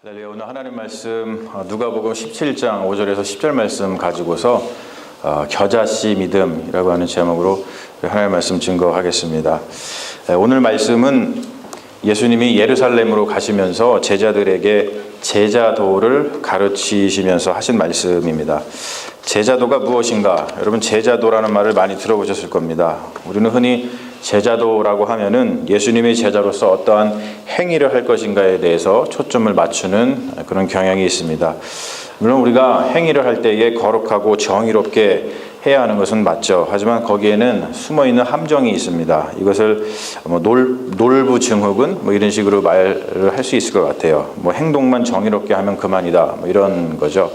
할렐루야. 오늘 하나님 말씀 누가복음 17장 5절에서 10절 말씀 가지고서 겨자씨 믿음이라고 하는 제목으로 하나님 말씀 증거하겠습니다. 오늘 말씀은 예수님이 예루살렘으로 가시면서 제자들에게 제자도를 가르치시면서 하신 말씀입니다. 제자도가 무엇인가? 여러분, 제자도라는 말을 많이 들어보셨을 겁니다. 우리는 흔히 제자도라고 하면은 예수님의 제자로서 어떠한 행위를 할 것인가에 대해서 초점을 맞추는 그런 경향이 있습니다. 물론 우리가 행위를 할 때에 거룩하고 정의롭게 해야 하는 것은 맞죠. 하지만 거기에는 숨어있는 함정이 있습니다. 이것을 놀부 증후군 이런 식으로 말을 할 수 있을 것 같아요. 행동만 정의롭게 하면 그만이다 이런 거죠.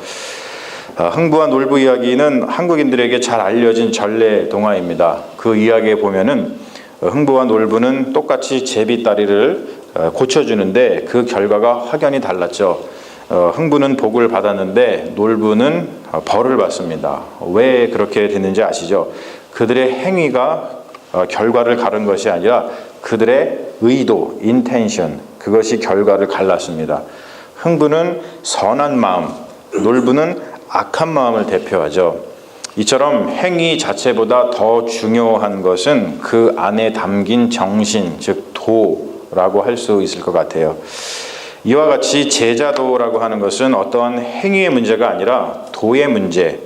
흥부와 놀부 이야기는 한국인들에게 잘 알려진 전래 동화입니다. 그 이야기에 보면은 흥부와 놀부는 똑같이 제비다리를 고쳐주는데 그 결과가 확연히 달랐죠. 흥부는 복을 받았는데 놀부는 벌을 받습니다. 왜 그렇게 됐는지 아시죠? 그들의 행위가 결과를 가른 것이 아니라 그들의 의도, intention, 그것이 결과를 갈랐습니다. 흥부는 선한 마음, 놀부는 악한 마음을 대표하죠. 이처럼 행위 자체보다 더 중요한 것은 그 안에 담긴 정신, 즉 도라고 할 수 있을 것 같아요. 이와 같이 제자도라고 하는 것은 어떠한 행위의 문제가 아니라 도의 문제,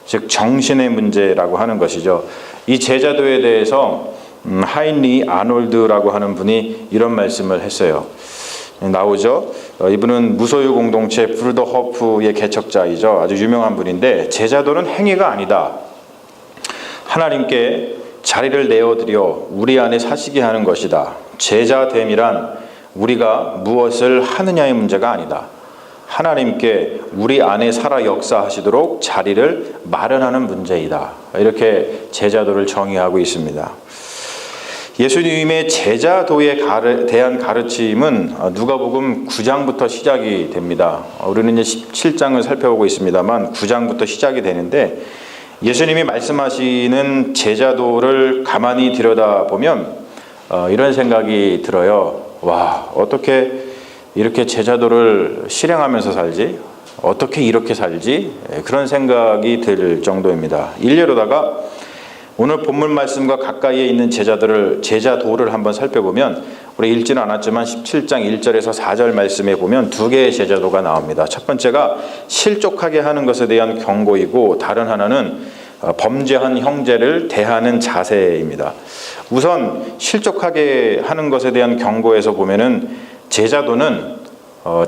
즉 정신의 문제라고 하는 것이죠. 이 제자도에 대해서 하인리 아놀드라고 하는 분이 이런 말씀을 했어요. 나오죠. 이분은 무소유 공동체 브루더호프의 개척자이죠. 아주 유명한 분인데, 제자도는 행위가 아니다. 하나님께 자리를 내어드려 우리 안에 사시게 하는 것이다. 제자됨이란 우리가 무엇을 하느냐의 문제가 아니다. 하나님께 우리 안에 살아 역사하시도록 자리를 마련하는 문제이다. 이렇게 제자도를 정의하고 있습니다. 예수님의 제자도에 대한 가르침은 누가복음 9장부터 시작이 됩니다. 우리는 이제 17장을 살펴보고 있습니다만 9장부터 시작이 되는데, 예수님이 말씀하시는 제자도를 가만히 들여다보면 이런 생각이 들어요. 와, 어떻게 이렇게 제자도를 실행하면서 살지? 어떻게 이렇게 살지? 그런 생각이 들 정도입니다. 일례로다가 오늘 본문 말씀과 가까이에 있는 제자도를 한번 살펴보면, 우리 읽지는 않았지만 17장 1절에서 4절 말씀에 보면 두 개의 제자도가 나옵니다. 첫 번째가 실족하게 하는 것에 대한 경고이고, 다른 하나는 범죄한 형제를 대하는 자세입니다. 우선 실족하게 하는 것에 대한 경고에서 보면은 제자도는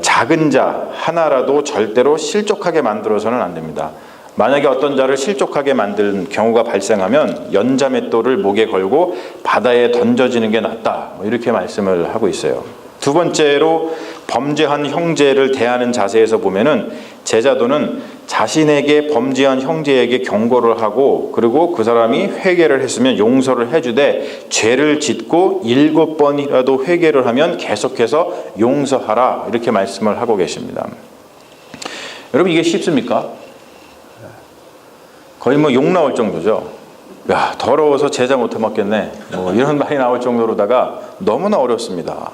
작은 자 하나라도 절대로 실족하게 만들어서는 안 됩니다. 만약에 어떤 자를 실족하게 만든 경우가 발생하면 연자맷돌을 목에 걸고 바다에 던져지는 게 낫다, 이렇게 말씀을 하고 있어요. 두 번째로 범죄한 형제를 대하는 자세에서 보면은 제자도는 자신에게 범죄한 형제에게 경고를 하고, 그리고 그 사람이 회개를 했으면 용서를 해주되, 죄를 짓고 7번이라도 회개를 하면 계속해서 용서하라, 이렇게 말씀을 하고 계십니다. 여러분, 이게 쉽습니까? 거의 욕 나올 정도죠. 야, 더러워서 제자 못 해먹겠네, 이런 말이 나올 정도로다가 너무나 어렵습니다.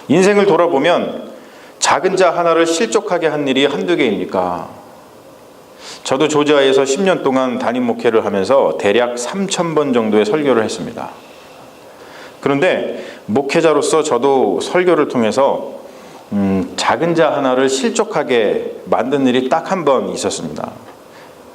인생을 돌아보면 작은 자 하나를 실족하게 한 일이 한두 개입니까? 저도 조지아에서 10년 동안 담임 목회를 하면서 대략 3,000번 정도의 설교를 했습니다. 그런데 목회자로서 저도 설교를 통해서 작은 자 하나를 실족하게 만든 일이 딱 한 번 있었습니다.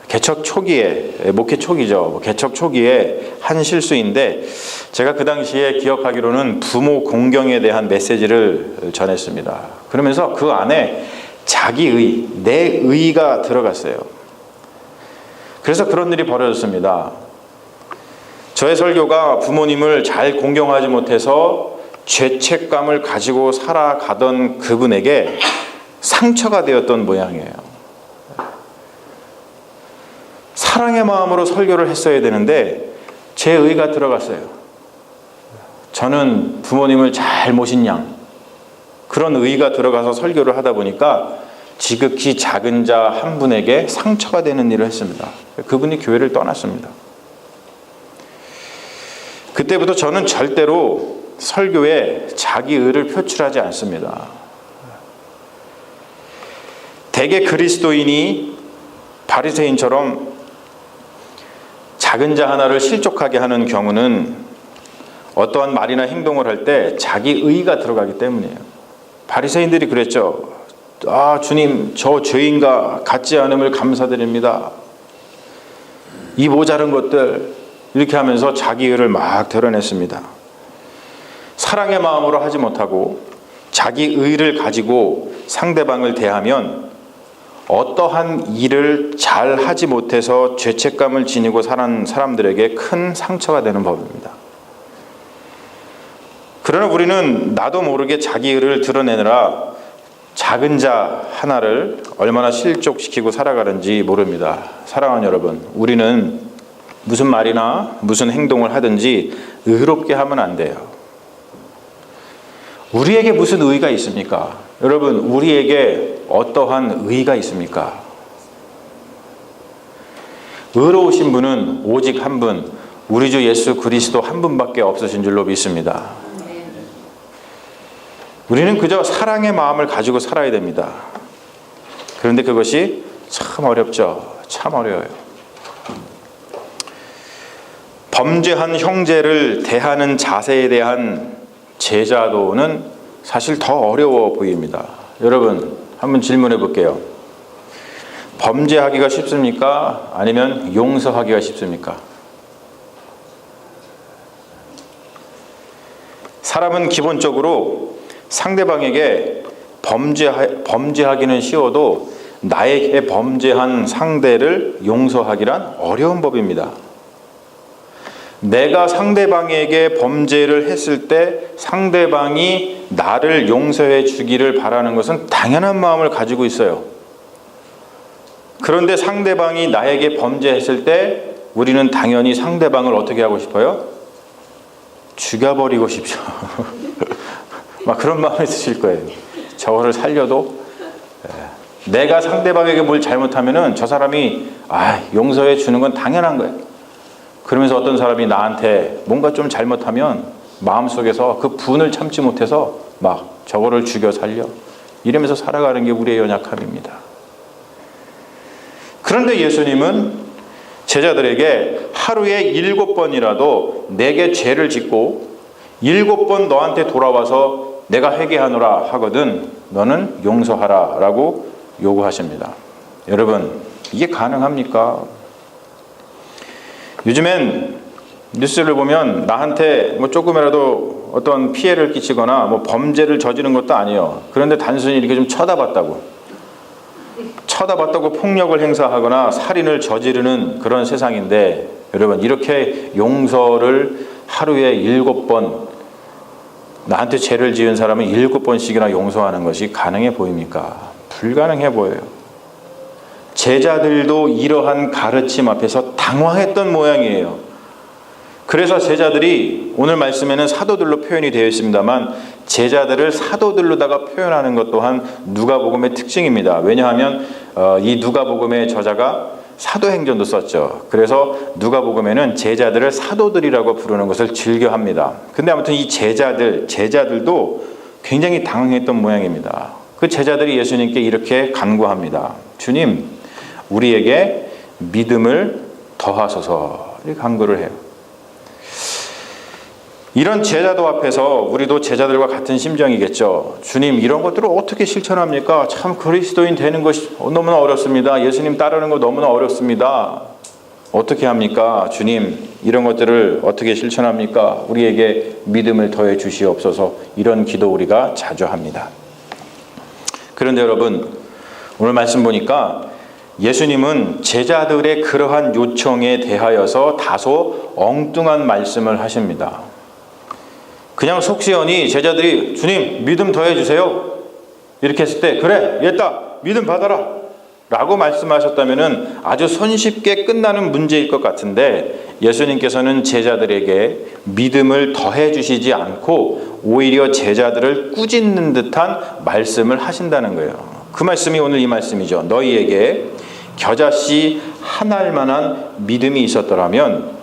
개척 초기에, 목회 초기죠. 개척 초기에 한 실수인데, 제가 그 당시에 기억하기로는 부모 공경에 대한 메시지를 전했습니다. 그러면서 그 안에 자기의, 내 의가 들어갔어요. 그래서 그런 일이 벌어졌습니다. 저의 설교가 부모님을 잘 공경하지 못해서 죄책감을 가지고 살아가던 그분에게 상처가 되었던 모양이에요. 사랑의 마음으로 설교를 했어야 되는데 제 의가 들어갔어요. 저는 부모님을 잘 모신 양, 그런 의가 들어가서 설교를 하다 보니까 지극히 작은 자 한 분에게 상처가 되는 일을 했습니다. 그분이 교회를 떠났습니다. 그때부터 저는 절대로 설교에 자기 의를 표출하지 않습니다. 대개 그리스도인이 바리새인처럼 작은 자 하나를 실족하게 하는 경우는 어떠한 말이나 행동을 할 때 자기 의가 들어가기 때문이에요. 바리새인들이 그랬죠. 주님, 저 죄인과 같지 않음을 감사드립니다. 이 모자른 것들, 이렇게 하면서 자기 의를 막 드러냈습니다. 사랑의 마음으로 하지 못하고 자기 의를 가지고 상대방을 대하면 어떠한 일을 잘 하지 못해서 죄책감을 지니고 사는 사람들에게 큰 상처가 되는 법입니다. 그러나 우리는 나도 모르게 자기 의를 드러내느라 작은 자 하나를 얼마나 실족시키고 살아가는지 모릅니다. 사랑하는 여러분, 우리는 무슨 말이나 무슨 행동을 하든지 의롭게 하면 안 돼요. 우리에게 무슨 의의가 있습니까? 여러분, 우리에게 어떠한 의의가 있습니까? 의로우신 분은 오직 한 분, 우리 주 예수 그리스도 한 분밖에 없으신 줄로 믿습니다. 우리는 그저 사랑의 마음을 가지고 살아야 됩니다. 그런데 그것이 참 어렵죠. 참 어려워요. 범죄한 형제를 대하는 자세에 대한 제자도는 사실 더 어려워 보입니다. 여러분, 한번 질문해 볼게요. 범죄하기가 쉽습니까? 아니면 용서하기가 쉽습니까? 사람은 기본적으로 상대방에게 범죄하기는 쉬워도 나에게 범죄한 상대를 용서하기란 어려운 법입니다. 내가 상대방에게 범죄를 했을 때 상대방이 나를 용서해 주기를 바라는 것은 당연한 마음을 가지고 있어요. 그런데 상대방이 나에게 범죄했을 때 우리는 당연히 상대방을 어떻게 하고 싶어요? 죽여버리고 싶죠. 막 그런 마음이 드실 거예요. 저거를 살려도 내가 상대방에게 뭘 잘못하면은 저 사람이 용서해 주는 건 당연한 거예요. 그러면서 어떤 사람이 나한테 뭔가 좀 잘못하면 마음속에서 그 분을 참지 못해서 막 저거를 죽여 살려 이러면서 살아가는 게 우리의 연약함입니다. 그런데 예수님은 제자들에게 하루에 7번이라도 내게 죄를 짓고 7번 너한테 돌아와서 내가 회개하노라 하거든 너는 용서하라 라고 요구하십니다. 여러분, 이게 가능합니까? 요즘엔 뉴스를 보면 나한테 조금이라도 어떤 피해를 끼치거나 범죄를 저지른 것도 아니에요. 그런데 단순히 이렇게 좀 쳐다봤다고 폭력을 행사하거나 살인을 저지르는 그런 세상인데, 여러분, 이렇게 용서를 하루에 7번, 나한테 죄를 지은 사람은 7번씩이나 용서하는 것이 가능해 보입니까? 불가능해 보여요. 제자들도 이러한 가르침 앞에서 당황했던 모양이에요. 그래서 제자들이, 오늘 말씀에는 사도들로 표현이 되어 있습니다만 제자들을 사도들로다가 표현하는 것 또한 누가복음의 특징입니다. 왜냐하면 이 누가복음의 저자가 사도행전도 썼죠. 그래서 누가복음에는 제자들을 사도들이라고 부르는 것을 즐겨합니다. 근데 아무튼 이 제자들도 굉장히 당황했던 모양입니다. 그 제자들이 예수님께 이렇게 간구합니다. 주님, 우리에게 믿음을 더하소서, 이렇게 간구를 해요. 이런 제자도 앞에서 우리도 제자들과 같은 심정이겠죠. 주님, 이런 것들을 어떻게 실천합니까? 참 그리스도인 되는 것이 너무나 어렵습니다. 예수님 따르는 거 너무나 어렵습니다. 어떻게 합니까? 주님, 이런 것들을 어떻게 실천합니까? 우리에게 믿음을 더해 주시옵소서. 이런 기도 우리가 자주 합니다. 그런데 여러분, 오늘 말씀 보니까 예수님은 제자들의 그러한 요청에 대하여서 다소 엉뚱한 말씀을 하십니다. 그냥 속시원히 제자들이 주님 믿음 더해주세요 이렇게 했을 때 그래 얘다 믿음 받아라 라고 말씀하셨다면 아주 손쉽게 끝나는 문제일 것 같은데, 예수님께서는 제자들에게 믿음을 더해주시지 않고 오히려 제자들을 꾸짖는 듯한 말씀을 하신다는 거예요. 그 말씀이 오늘 이 말씀이죠. 너희에게 겨자씨 한 알만한 믿음이 있었더라면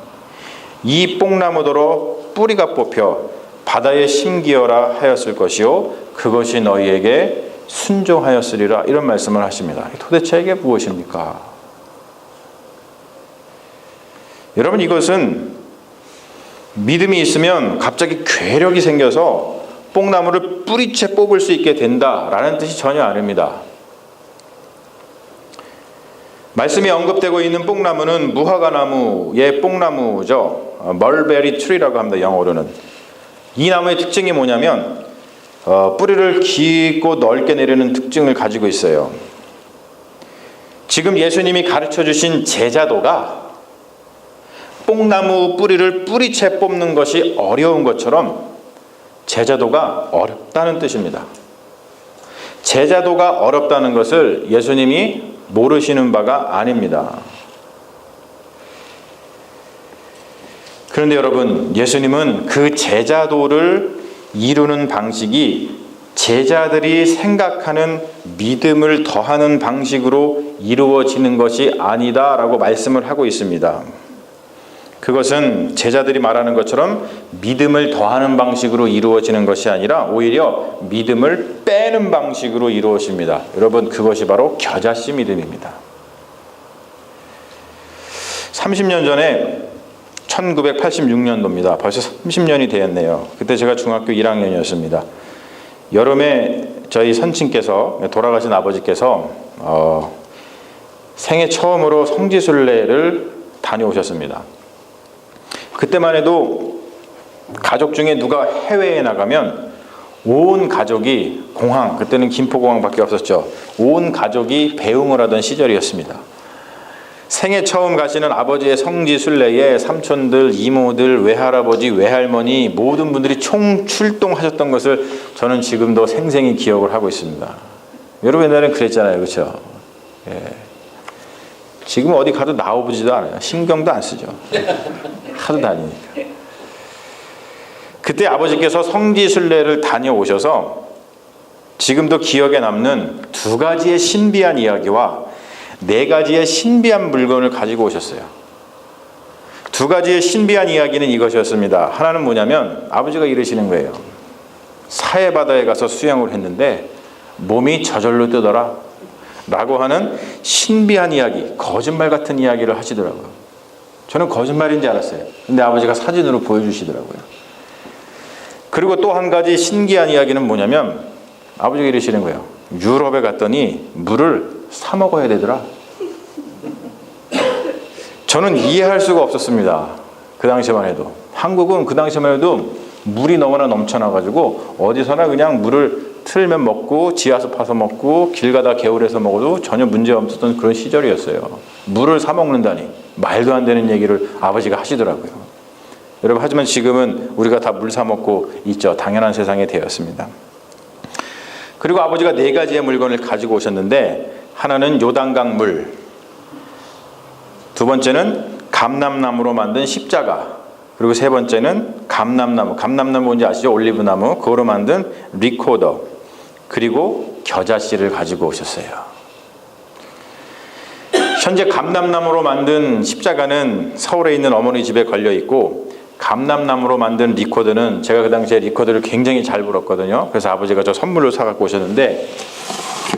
이 뽕나무더러 뿌리가 뽑혀 바다에 심기어라 하였을 것이요 그것이 너희에게 순종하였으리라 이런 말씀을 하십니다. 도대체 이게 무엇입니까? 여러분, 이것은 믿음이 있으면 갑자기 괴력이 생겨서 뽕나무를 뿌리채 뽑을 수 있게 된다라는 뜻이 전혀 아닙니다. 말씀이 언급되고 있는 뽕나무는 무화과나무의 뽕나무죠. 멀베리 트리라고 합니다, 영어로는. 이 나무의 특징이 뭐냐면 뿌리를 깊고 넓게 내리는 특징을 가지고 있어요. 지금 예수님이 가르쳐 주신 제자도가 뽕나무 뿌리를 뿌리채 뽑는 것이 어려운 것처럼 제자도가 어렵다는 뜻입니다. 제자도가 어렵다는 것을 예수님이 모르시는 바가 아닙니다. 그런데 여러분, 예수님은 그 제자도를 이루는 방식이 제자들이 생각하는 믿음을 더하는 방식으로 이루어지는 것이 아니다라고 말씀을 하고 있습니다. 그것은 제자들이 말하는 것처럼 믿음을 더하는 방식으로 이루어지는 것이 아니라 오히려 믿음을 빼는 방식으로 이루어집니다. 여러분, 그것이 바로 겨자씨 믿음입니다. 30년 전에 1986년도입니다. 벌써 30년이 되었네요. 그때 제가 중학교 1학년이었습니다. 여름에 저희 선친께서, 돌아가신 아버지께서 생애 처음으로 성지순례를 다녀오셨습니다. 그때만 해도 가족 중에 누가 해외에 나가면 온 가족이 공항, 그때는 김포공항밖에 없었죠. 온 가족이 배웅을 하던 시절이었습니다. 생애 처음 가시는 아버지의 성지순례에 삼촌들, 이모들, 외할아버지, 외할머니 모든 분들이 총출동하셨던 것을 저는 지금도 생생히 기억을 하고 있습니다. 여러분, 옛날에는 그랬잖아요, 그렇죠? 예. 지금 어디 가도 나오지도 않아요. 신경도 안 쓰죠. 하도 다니니까. 그때 아버지께서 성지순례를 다녀오셔서 지금도 기억에 남는 두 가지의 신비한 이야기와 네 가지의 신비한 물건을 가지고 오셨어요. 두 가지의 신비한 이야기는 이것이었습니다. 하나는 뭐냐면 아버지가 이러시는 거예요. 사해바다에 가서 수영을 했는데 몸이 저절로 뜨더라 라고 하는 신비한 이야기, 거짓말 같은 이야기를 하시더라고요. 저는 거짓말인지 알았어요. 근데 아버지가 사진으로 보여주시더라고요. 그리고 또 한 가지 신기한 이야기는 뭐냐면 아버지가 이러시는 거예요. 유럽에 갔더니 물을 사 먹어야 되더라. 저는 이해할 수가 없었습니다. 그 당시만 해도. 한국은 그 당시만 해도 물이 너무나 넘쳐나가지고 어디서나 그냥 물을 틀면 먹고 지하수 파서 먹고 길 가다 개울에서 먹어도 전혀 문제 없었던 그런 시절이었어요. 물을 사 먹는다니 말도 안 되는 얘기를 아버지가 하시더라고요. 여러분, 하지만 지금은 우리가 다 물 사 먹고 있죠. 당연한 세상이 되었습니다. 그리고 아버지가 네 가지의 물건을 가지고 오셨는데 하나는 요단강 물, 두 번째는 감람나무로 만든 십자가, 그리고 세 번째는 감람나무 뭔지 아시죠? 올리브나무, 그거로 만든 리코더, 그리고 겨자씨를 가지고 오셨어요. 현재 감람나무로 만든 십자가는 서울에 있는 어머니 집에 걸려 있고, 감람나무로 만든 리코더는 제가 그 당시에 리코더를 굉장히 잘 불었거든요. 그래서 아버지가 저 선물로 사갖고 오셨는데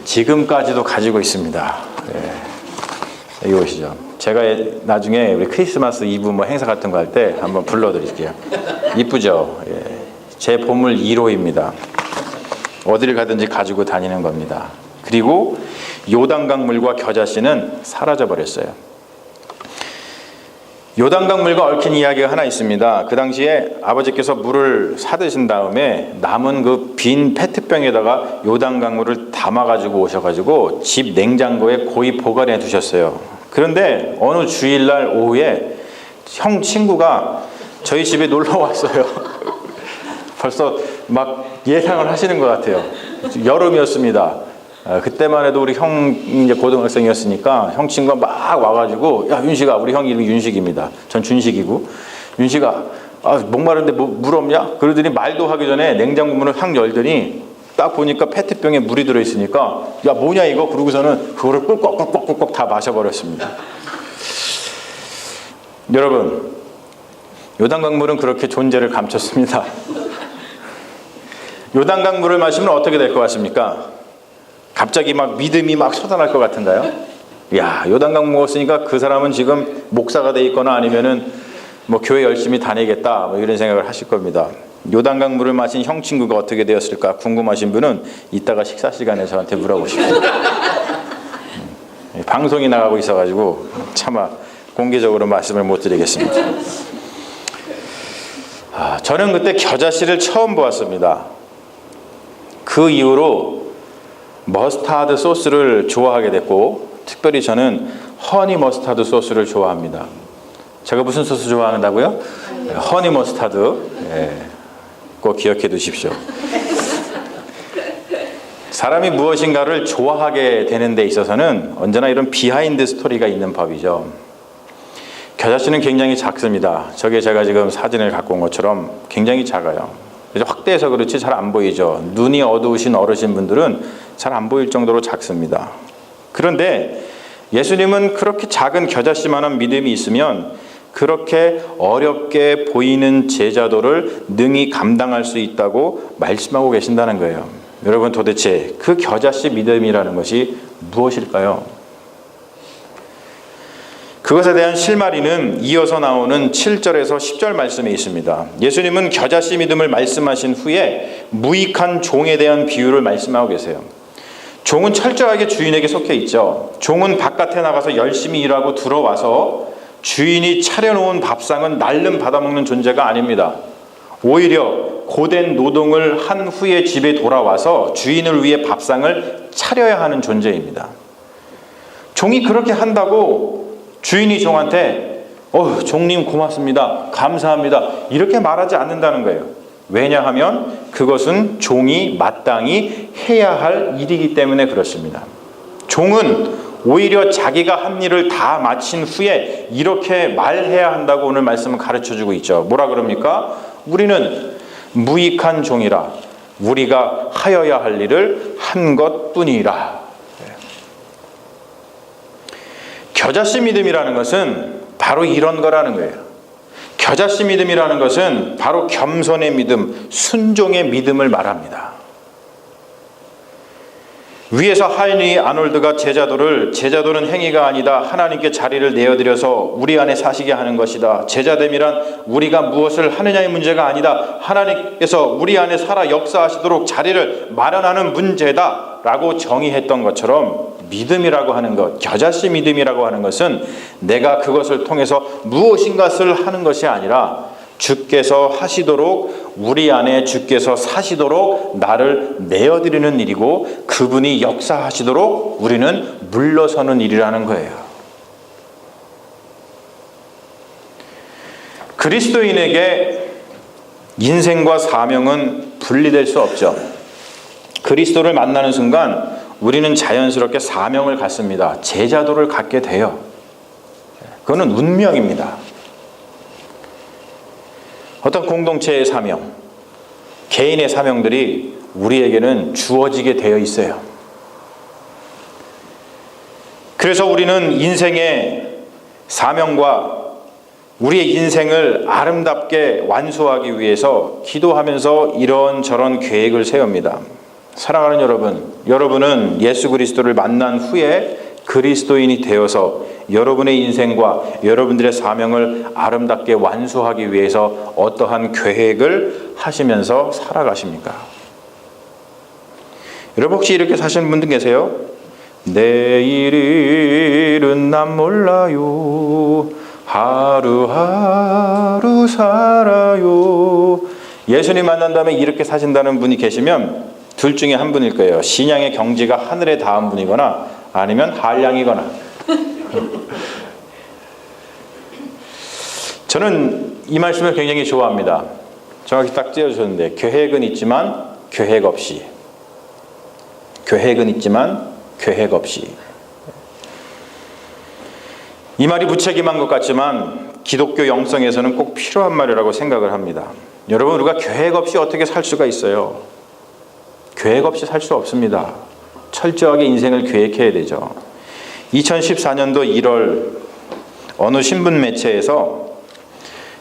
지금까지도 가지고 있습니다. 네. 여기 오시죠. 제가 나중에 우리 크리스마스 이브 뭐 행사 같은 거 할 때 한번 불러드릴게요. 이쁘죠? 예. 제 보물 1호입니다. 어디를 가든지 가지고 다니는 겁니다. 그리고 요단강 물과 겨자씨는 사라져 버렸어요. 요단강 물과 얽힌 이야기가 하나 있습니다. 그 당시에 아버지께서 물을 사드신 다음에 남은 그 빈 페트병에다가 요단강 물을 담아가지고 오셔가지고 집 냉장고에 고이 보관해 두셨어요. 그런데 어느 주일날 오후에 형 친구가 저희 집에 놀러 왔어요. 벌써 막 예상을 하시는 것 같아요. 여름이었습니다. 그때만 해도 우리 형이 이제 고등학생이었으니까 형 친구가 막 와가지고, 야, 윤식아, 우리 형 이름이 윤식입니다. 전 준식이고, 윤식아, 목마른데 뭐 물 없냐? 그러더니 말도 하기 전에 냉장고 문을 확 열더니 딱 보니까 페트병에 물이 들어있으니까, 야, 뭐냐 이거? 그러고서는 그거를 꿀꺽꿀꺽꿀꺽 다 마셔버렸습니다. 여러분, 요단강 물은 그렇게 존재를 감췄습니다. 요단강 물을 마시면 어떻게 될 것 같습니까? 갑자기 막 믿음이 막 솟아날 것 같은가요? 야, 요단강 먹었으니까 그 사람은 지금 목사가 돼 있거나 아니면은 뭐 교회 열심히 다니겠다 뭐 이런 생각을 하실 겁니다. 요단강 물을 마신 형 친구가 어떻게 되었을까 궁금하신 분은 이따가 식사 시간에 저한테 물어보십시오. 방송이 나가고 있어가지고 차마 공개적으로 말씀을 못 드리겠습니다. 저는 그때 겨자씨를 처음 보았습니다. 그 이후로 머스타드 소스를 좋아하게 됐고, 특별히 저는 허니 머스타드 소스를 좋아합니다. 제가 무슨 소스 좋아한다고요? 허니 머스타드. 꼭 기억해 두십시오. 사람이 무엇인가를 좋아하게 되는 데 있어서는 언제나 이런 비하인드 스토리가 있는 법이죠. 겨자씨는 굉장히 작습니다. 저게 제가 지금 사진을 갖고 온 것처럼 굉장히 작아요. 확대해서 그렇지 잘 안 보이죠. 눈이 어두우신 어르신 분들은 잘 안 보일 정도로 작습니다. 그런데 예수님은 그렇게 작은 겨자씨만한 믿음이 있으면 그렇게 어렵게 보이는 제자도를 능히 감당할 수 있다고 말씀하고 계신다는 거예요. 여러분, 도대체 그 겨자씨 믿음이라는 것이 무엇일까요? 그것에 대한 실마리는 이어서 나오는 7절에서 10절 말씀에 있습니다. 예수님은 겨자씨 믿음을 말씀하신 후에 무익한 종에 대한 비유를 말씀하고 계세요. 종은 철저하게 주인에게 속해 있죠. 종은 바깥에 나가서 열심히 일하고 들어와서 주인이 차려놓은 밥상은 날름 받아먹는 존재가 아닙니다. 오히려 고된 노동을 한 후에 집에 돌아와서 주인을 위해 밥상을 차려야 하는 존재입니다. 종이 그렇게 한다고 주인이 종한테 종님 고맙습니다, 감사합니다 이렇게 말하지 않는다는 거예요. 왜냐하면 그것은 종이 마땅히 해야 할 일이기 때문에 그렇습니다. 종은 오히려 자기가 한 일을 다 마친 후에 이렇게 말해야 한다고 오늘 말씀은 가르쳐주고 있죠. 뭐라 그럽니까? 우리는 무익한 종이라 우리가 하여야 할 일을 한 것뿐이라. 겨자씨 믿음이라는 것은 바로 이런 거라는 거예요. 겨자씨 믿음이라는 것은 바로 겸손의 믿음, 순종의 믿음을 말합니다. 위에서 하인리 아놀드가 제자도는 행위가 아니다, 하나님께 자리를 내어드려서 우리 안에 사시게 하는 것이다, 제자됨이란 우리가 무엇을 하느냐의 문제가 아니다, 하나님께서 우리 안에 살아 역사하시도록 자리를 마련하는 문제다 라고 정의했던 것처럼, 믿음이라고 하는 것, 겨자씨 믿음이라고 하는 것은 내가 그것을 통해서 무엇인가를 하는 것이 아니라 주께서 하시도록, 우리 안에 주께서 사시도록 나를 내어드리는 일이고, 그분이 역사하시도록 우리는 물러서는 일이라는 거예요. 그리스도인에게 인생과 사명은 분리될 수 없죠. 그리스도를 만나는 순간 우리는 자연스럽게 사명을 갖습니다. 제자도를 갖게 돼요. 그거는 운명입니다. 어떤 공동체의 사명, 개인의 사명들이 우리에게는 주어지게 되어 있어요. 그래서 우리는 인생의 사명과 우리의 인생을 아름답게 완수하기 위해서 기도하면서 이런저런 계획을 세웁니다. 사랑하는 여러분, 여러분은 예수 그리스도를 만난 후에 그리스도인이 되어서 여러분의 인생과 여러분들의 사명을 아름답게 완수하기 위해서 어떠한 계획을 하시면서 살아가십니까? 여러분, 혹시 이렇게 사시는 분들 계세요? 내일은 난 몰라요, 하루하루 살아요. 예수님 만난 다음에 이렇게 사신다는 분이 계시면 둘 중에 한 분일 거예요. 신앙의 경지가 하늘에 닿은 분이거나 아니면 한량이거나. 저는 이 말씀을 굉장히 좋아합니다. 정확히 딱 띄워주셨는데, 계획은 있지만 계획 없이, 계획은 있지만 계획 없이. 이 말이 무책임한 것 같지만 기독교 영성에서는 꼭 필요한 말이라고 생각을 합니다. 여러분, 우리가 계획 없이 어떻게 살 수가 있어요? 계획 없이 살 수 없습니다. 철저하게 인생을 계획해야 되죠. 2014년도 1월 어느 신문 매체에서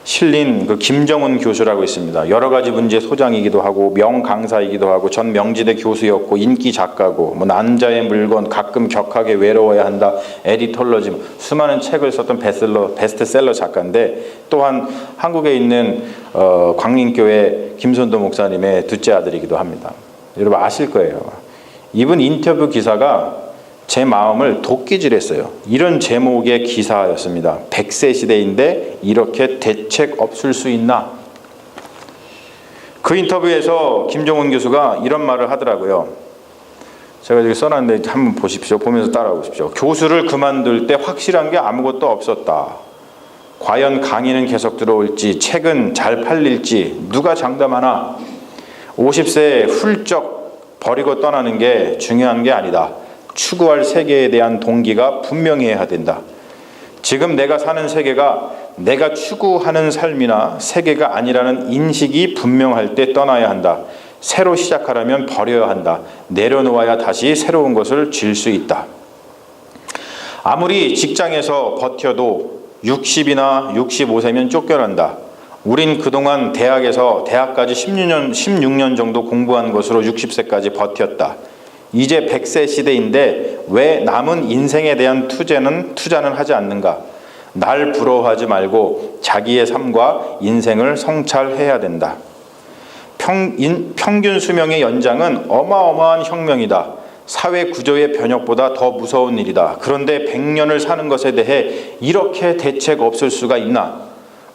실린 그 김정은 교수라고 있습니다. 여러 가지 문제 소장이기도 하고 명강사이기도 하고 전 명지대 교수였고 인기 작가고 뭐 남자의 물건, 가끔 격하게 외로워야 한다, 에디톨러지, 수많은 책을 썼던 베스트셀러 작가인데, 또한 한국에 있는 광림교회 김선도 목사님의 둘째 아들이기도 합니다. 여러분 아실 거예요. 이분 인터뷰 기사가 제 마음을 돋기질했어요. 이런 제목의 기사였습니다. 100세 시대인데 이렇게 대책 없을 수 있나? 그 인터뷰에서 김정은 교수가 이런 말을 하더라고요. 제가 여기 써놨는데 한번 보십시오. 보면서 따라해 보십시오. 교수를 그만둘 때 확실한 게 아무것도 없었다. 과연 강의는 계속 들어올지, 책은 잘 팔릴지 누가 장담하나? 50세에 훌쩍 버리고 떠나는 게 중요한 게 아니다. 추구할 세계에 대한 동기가 분명해야 된다. 지금 내가 사는 세계가 내가 추구하는 삶이나 세계가 아니라는 인식이 분명할 때 떠나야 한다. 새로 시작하려면 버려야 한다. 내려놓아야 다시 새로운 것을 쥘 수 있다. 아무리 직장에서 버텨도 60이나 65세면 쫓겨난다. 우린 그동안 대학까지 16년 정도 공부한 것으로 60세까지 버텼다. 이제 100세 시대인데 왜 남은 인생에 대한 투자는 하지 않는가? 날 부러워하지 말고 자기의 삶과 인생을 성찰해야 된다. 평균 수명의 연장은 어마어마한 혁명이다. 사회 구조의 변혁보다 더 무서운 일이다. 그런데 100년을 사는 것에 대해 이렇게 대책 없을 수가 있나?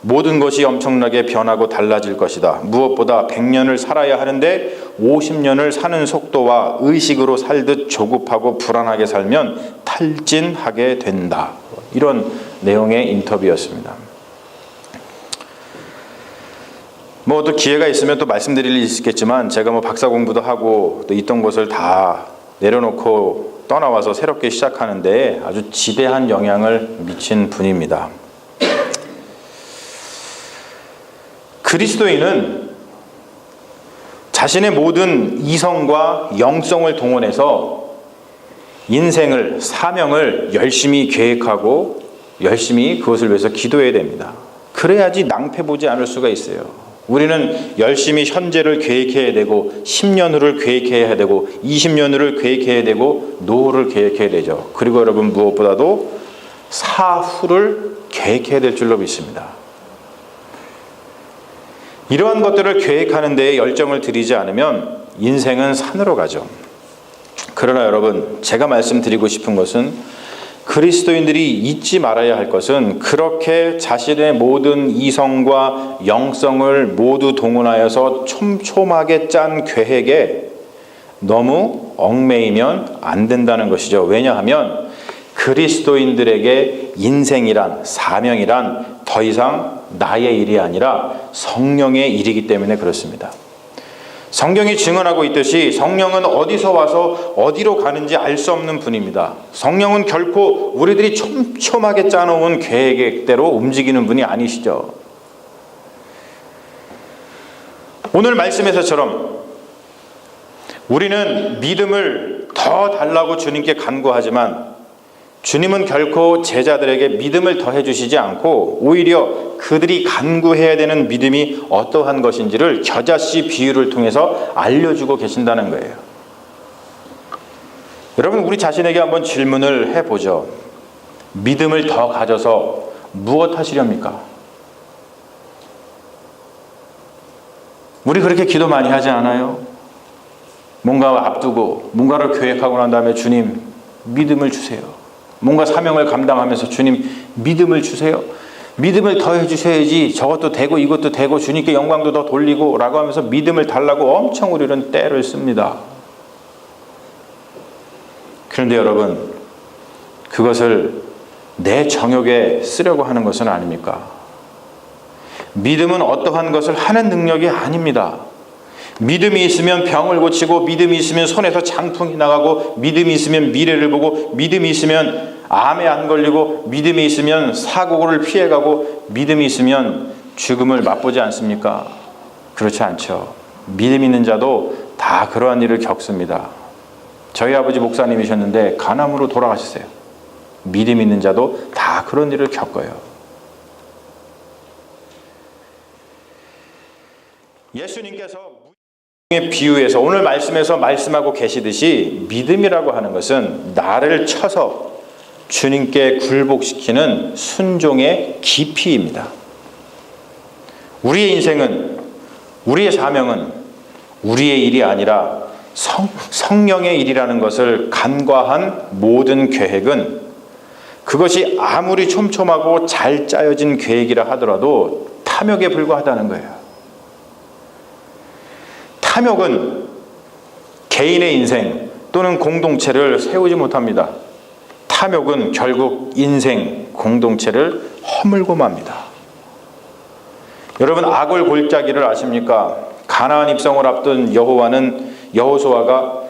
모든 것이 엄청나게 변하고 달라질 것이다. 무엇보다 100년을 살아야 하는데 50년을 사는 속도와 의식으로 살듯 조급하고 불안하게 살면 탈진하게 된다. 이런 내용의 인터뷰였습니다. 뭐 또 기회가 있으면 또 말씀드릴 일이 있겠지만, 제가 뭐 박사 공부도 하고 또 있던 곳을 다 내려놓고 떠나와서 새롭게 시작하는데 아주 지대한 영향을 미친 분입니다. 그리스도인은 자신의 모든 이성과 영성을 동원해서 인생을, 사명을 열심히 계획하고 열심히 그것을 위해서 기도해야 됩니다. 그래야지 낭패 보지 않을 수가 있어요. 우리는 열심히 현재를 계획해야 되고 10년 후를 계획해야 되고 20년 후를 계획해야 되고 노후를 계획해야 되죠. 그리고 여러분 무엇보다도 사후를 계획해야 될 줄로 믿습니다. 이러한 것들을 계획하는 데에 열정을 들이지 않으면 인생은 산으로 가죠. 그러나 여러분, 제가 말씀드리고 싶은 것은 그리스도인들이 잊지 말아야 할 것은 그렇게 자신의 모든 이성과 영성을 모두 동원하여서 촘촘하게 짠 계획에 너무 얽매이면 안 된다는 것이죠. 왜냐하면 그리스도인들에게 인생이란, 사명이란 더 이상 나의 일이 아니라 성령의 일이기 때문에 그렇습니다. 성경이 증언하고 있듯이 성령은 어디서 와서 어디로 가는지 알 수 없는 분입니다. 성령은 결코 우리들이 촘촘하게 짜놓은 계획대로 움직이는 분이 아니시죠. 오늘 말씀에서처럼 우리는 믿음을 더 달라고 주님께 간구하지만 주님은 결코 제자들에게 믿음을 더해 주시지 않고 오히려 그들이 간구해야 되는 믿음이 어떠한 것인지를 겨자씨 비유를 통해서 알려주고 계신다는 거예요. 여러분, 우리 자신에게 한번 질문을 해보죠. 믿음을 더 가져서 무엇 하시렵니까? 우리 그렇게 기도 많이 하지 않아요? 뭔가 앞두고 뭔가를 계획하고 난 다음에 주님 믿음을 주세요. 뭔가 사명을 감당하면서 주님 믿음을 주세요. 믿음을 더해 주셔야지 저것도 되고 이것도 되고 주님께 영광도 더 돌리고 라고 하면서 믿음을 달라고 엄청 우리는 때를 씁니다. 그런데 여러분, 그것을 내 정욕에 쓰려고 하는 것은 아닙니까? 믿음은 어떠한 것을 하는 능력이 아닙니다. 믿음이 있으면 병을 고치고, 믿음이 있으면 손에서 장풍이 나가고, 믿음이 있으면 미래를 보고, 믿음이 있으면 암에 안 걸리고, 믿음이 있으면 사고를 피해가고, 믿음이 있으면 죽음을 맛보지 않습니까? 그렇지 않죠. 믿음 있는 자도 다 그러한 일을 겪습니다. 저희 아버지 목사님이셨는데 간암으로 돌아가셨어요. 믿음 있는 자도 다 그런 일을 겪어요. 예수님께서 무의 비유에서 오늘 말씀에서 말씀하고 계시듯이 믿음이라고 하는 것은 나를 쳐서 주님께 굴복시키는 순종의 깊이입니다. 우리의 인생은, 우리의 사명은 우리의 일이 아니라 성령의 일이라는 것을 간과한 모든 계획은, 그것이 아무리 촘촘하고 잘 짜여진 계획이라 하더라도 탐욕에 불과하다는 거예요. 탐욕은 개인의 인생 또는 공동체를 세우지 못합니다. 탐욕은 결국 인생, 공동체를 허물고 맙니다. 여러분, 아골 골짜기를 아십니까? 가나안 입성을 앞둔 여호수아가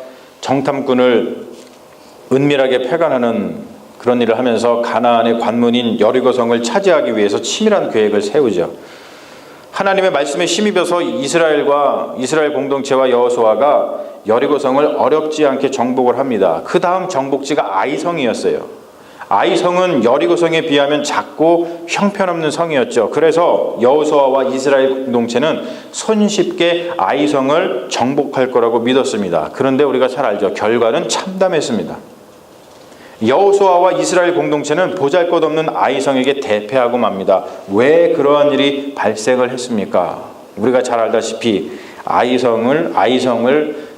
정탐꾼을 은밀하게 패간하는 그런 일을 하면서 가나안의 관문인 여리고성을 차지하기 위해서 치밀한 계획을 세우죠. 하나님의 말씀에 힘입어서 이스라엘 공동체와 여호수아가 여리고성을 어렵지 않게 정복을 합니다. 그 다음 정복지가 아이성이었어요. 아이성은 여리고성에 비하면 작고 형편없는 성이었죠. 그래서 여호수아와 이스라엘 공동체는 손쉽게 아이성을 정복할 거라고 믿었습니다. 그런데 우리가 잘 알죠. 결과는 참담했습니다. 여호수아와 이스라엘 공동체는 보잘것없는 아이성에게 대패하고 맙니다. 왜 그러한 일이 발생을 했습니까? 우리가 잘 알다시피 아이성을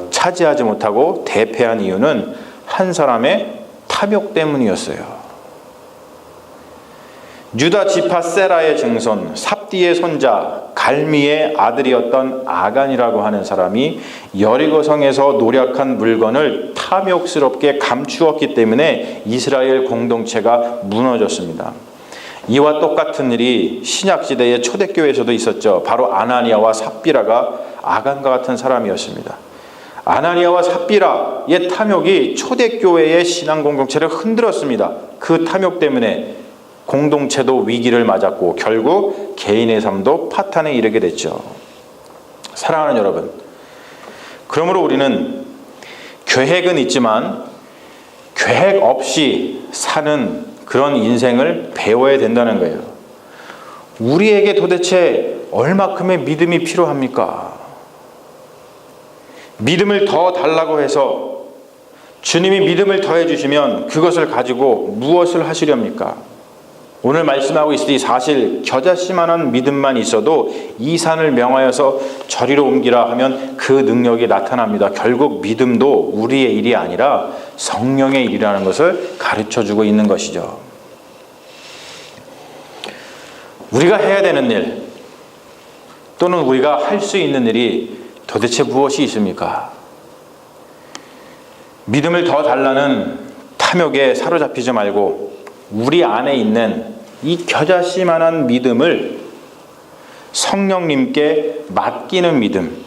차지하지 못하고 대패한 이유는 한 사람의 탐욕 때문이었어요. 유다 지파 세라의 증손, 삽디의 손자, 갈미의 아들이었던 아간이라고 하는 사람이 여리고성에서 노력한 물건을 탐욕스럽게 감추었기 때문에 이스라엘 공동체가 무너졌습니다. 이와 똑같은 일이 신약시대의 초대교회에서도 있었죠. 바로 아나니아와 삽비라가 아간과 같은 사람이었습니다. 아나니아와 삽비라의 탐욕이 초대교회의 신앙 공동체를 흔들었습니다. 그 탐욕 때문에 공동체도 위기를 맞았고 결국 개인의 삶도 파탄에 이르게 됐죠. 사랑하는 여러분, 그러므로 우리는 계획은 있지만 계획 없이 사는 그런 인생을 배워야 된다는 거예요. 우리에게 도대체 얼마큼의 믿음이 필요합니까? 믿음을 더 달라고 해서 주님이 믿음을 더해 주시면 그것을 가지고 무엇을 하시렵니까? 오늘 말씀하고 있으니 사실 겨자씨만한 믿음만 있어도 이 산을 명하여서 저리로 옮기라 하면 그 능력이 나타납니다. 결국 믿음도 우리의 일이 아니라 성령의 일이라는 것을 가르쳐주고 있는 것이죠. 우리가 해야 되는 일 또는 우리가 할 수 있는 일이 도대체 무엇이 있습니까? 믿음을 더 달라는 탐욕에 사로잡히지 말고 우리 안에 있는 이 겨자씨만한 믿음을 성령님께 맡기는 믿음,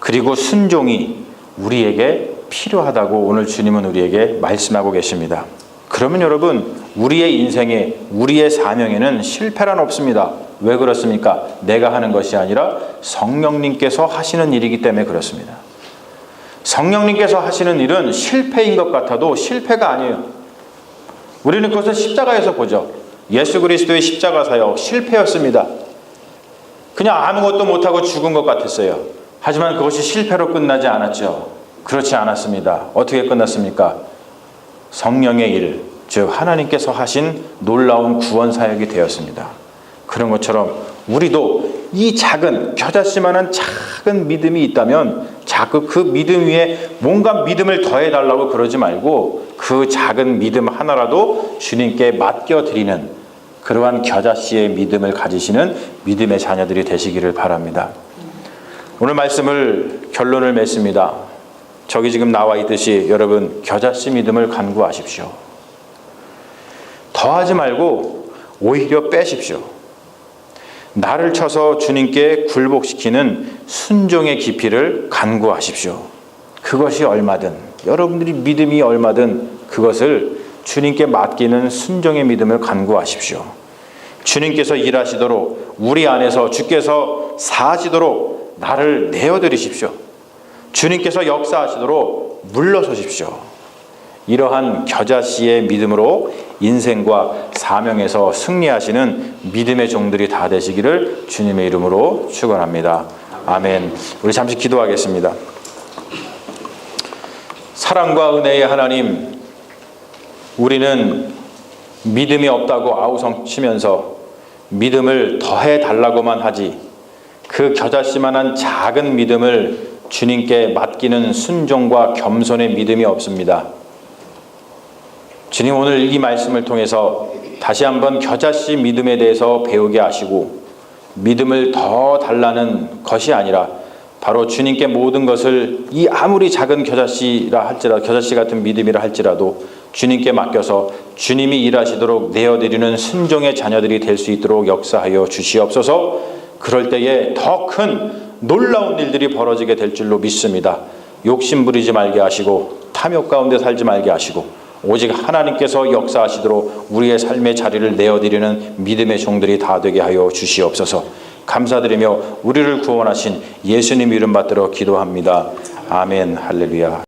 그리고 순종이 우리에게 필요하다고 오늘 주님은 우리에게 말씀하고 계십니다. 그러면 여러분, 우리의 인생에, 우리의 사명에는 실패란 없습니다. 왜 그렇습니까? 내가 하는 것이 아니라 성령님께서 하시는 일이기 때문에 그렇습니다. 성령님께서 하시는 일은 실패인 것 같아도 실패가 아니에요. 우리는 그것을 십자가에서 보죠. 예수 그리스도의 십자가 사역 실패였습니다. 그냥 아무것도 못하고 죽은 것 같았어요. 하지만 그것이 실패로 끝나지 않았죠. 그렇지 않았습니다. 어떻게 끝났습니까? 성령의 일, 즉 하나님께서 하신 놀라운 구원 사역이 되었습니다. 그런 것처럼 우리도 이 작은 겨자씨만한 작은 믿음이 있다면 그 믿음 위에 뭔가 믿음을 더해달라고 그러지 말고 그 작은 믿음 하나라도 주님께 맡겨드리는 그러한 겨자씨의 믿음을 가지시는 믿음의 자녀들이 되시기를 바랍니다. 오늘 말씀을 결론을 맺습니다. 저기 지금 나와 있듯이 여러분 겨자씨 믿음을 간구하십시오. 더하지 말고 오히려 빼십시오. 나를 쳐서 주님께 굴복시키는 순종의 깊이를 간구하십시오. 그것이 얼마든, 여러분들이 믿음이 얼마든 그것을 주님께 맡기는 순종의 믿음을 간구하십시오. 주님께서 일하시도록, 우리 안에서 주께서 사시도록 나를 내어드리십시오. 주님께서 역사하시도록 물러서십시오. 이러한 겨자씨의 믿음으로 인생과 사명에서 승리하시는 믿음의 종들이 다 되시기를 주님의 이름으로 축원합니다. 아멘. 우리 잠시 기도하겠습니다. 사랑과 은혜의 하나님, 우리는 믿음이 없다고 아우성치면서 믿음을 더해 달라고만 하지 그 겨자씨만한 작은 믿음을 주님께 맡기는 순종과 겸손의 믿음이 없습니다. 주님, 오늘 이 말씀을 통해서 다시 한번 겨자씨 믿음에 대해서 배우게 하시고 믿음을 더 달라는 것이 아니라 바로 주님께 모든 것을 이 아무리 작은 겨자씨라 할지라도, 겨자씨 같은 믿음이라 할지라도 주님께 맡겨서 주님이 일하시도록 내어드리는 순종의 자녀들이 될 수 있도록 역사하여 주시옵소서. 그럴 때에 더 큰 놀라운 일들이 벌어지게 될 줄로 믿습니다. 욕심 부리지 말게 하시고 탐욕 가운데 살지 말게 하시고 오직 하나님께서 역사하시도록 우리의 삶의 자리를 내어드리는 믿음의 종들이 다 되게 하여 주시옵소서. 감사드리며 우리를 구원하신 예수님 이름 받들어 기도합니다. 아멘. 할렐루야.